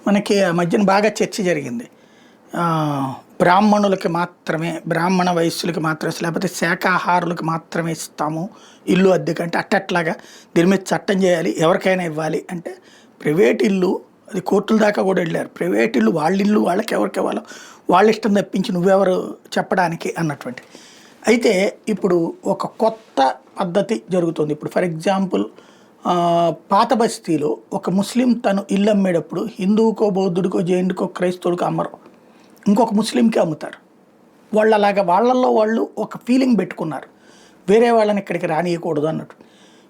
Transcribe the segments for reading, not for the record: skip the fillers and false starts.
మనకి ఆ మధ్యన బాగా చర్చ జరిగింది. బ్రాహ్మణులకి మాత్రమే, బ్రాహ్మణ వయస్సులకి మాత్రమే, లేకపోతే శాకాహారులకు మాత్రమే ఇస్తాము ఇల్లు అద్దెకంటే అట్టట్లాగా దీని మీద చట్టం చేయాలి, ఎవరికైనా ఇవ్వాలి అంటే ప్రైవేట్ ఇల్లు అది కోర్టుల దాకా కూడా వెళ్ళారు. ప్రైవేట్ ఇల్లు వాళ్ళ ఇల్లు వాళ్ళకి ఎవరికి ఇవ్వాలో వాళ్ళ ఇష్టం తప్పించి నువ్వెవరు చెప్పడానికి అన్నటువంటి. అయితే ఇప్పుడు ఒక కొత్త పద్ధతి జరుగుతుంది. ఇప్పుడు ఫర్ ఎగ్జాంపుల్ పాత బస్తీలో ఒక ముస్లిం తను ఇల్లు అమ్మేటప్పుడు హిందువుకో, బౌద్ధుడికో, జైనుడికో, క్రైస్తవుడికో అమ్మరు, ఇంకొక ముస్లింకి అమ్ముతారు. వాళ్ళు అలాగా వాళ్ళల్లో వాళ్ళు ఒక ఫీలింగ్ పెట్టుకున్నారు, వేరే వాళ్ళని ఇక్కడికి రానియకూడదు అన్నట్టు.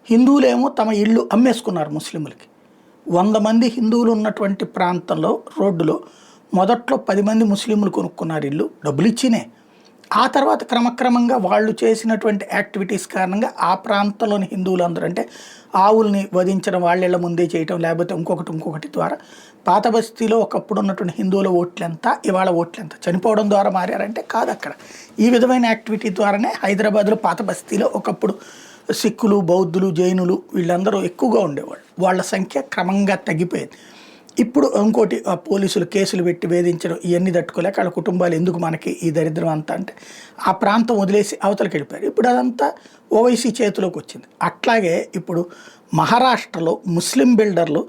హిందువులేమో తమ ఇల్లు అమ్మేసుకున్నారు ముస్లింలకి. 100 మంది హిందువులు ఉన్నటువంటి ప్రాంతంలో రోడ్డులో మొదట్లో 10 మంది ముస్లింలు కొనుక్కున్నారు ఇల్లు, డబ్బులు ఇచ్చినే. ఆ తర్వాత క్రమక్రమంగా వాళ్ళు చేసినటువంటి యాక్టివిటీస్ కారణంగా ఆ ప్రాంతంలోని హిందువులు అందరూ అంటే ఆవుల్ని వధించడం, వాళ్ళ ముందే చేయటం, లేకపోతే ఇంకొకటి ద్వారా పాత బస్తీలో ఒకప్పుడు ఉన్నటువంటి హిందువుల ఓట్లెంత, ఇవాళ ఓట్లెంత, చనిపోవడం ద్వారా మారారంటే కాదు. అక్కడ ఈ విధమైన యాక్టివిటీ ద్వారానే హైదరాబాద్లో పాత బస్తీలో ఒకప్పుడు సిక్కులు, బౌద్ధులు, జైనులు వీళ్ళందరూ ఎక్కువగా ఉండేవాళ్ళు. వాళ్ళ సంఖ్య క్రమంగా తగ్గిపోయింది. ఇప్పుడు ఇంకోటి పోలీసులు కేసులు పెట్టి వేధించడం ఇవన్నీ తట్టుకోలేక వాళ్ళ కుటుంబాలు ఎందుకు మనకి ఈ దరిద్రం అంతా అంటే ఆ ప్రాంతం వదిలేసి అవతలకి వెళ్ళిపోయారు. ఇప్పుడు అదంతా ఓవైసీ చేతిలోకి వచ్చింది. అట్లాగే ఇప్పుడు మహారాష్ట్రలో ముస్లిం బిల్డర్లు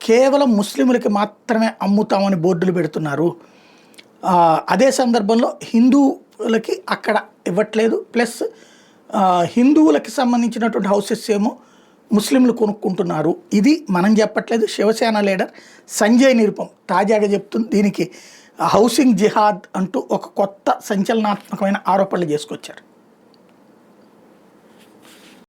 కేవలం ముస్లింలకి మాత్రమే అమ్ముతామని బోర్డులు పెడుతున్నారు. అదే సందర్భంలో హిందువులకి అక్కడ ఇవ్వట్లేదు. ప్లస్ హిందువులకి సంబంధించినటువంటి హౌసెస్ ఏమో ముస్లింలు కొనుక్కుంటున్నారు. ఇది మనం చెప్పట్లేదు, శివసేన లీడర్ సంజయ్ నిరుపం తాజాగా చెప్తుంది. దీనికి హౌసింగ్ జిహాద్ అంటూ ఒక కొత్త సంచలనాత్మకమైన ఆరోపణలు చేసుకొచ్చారు.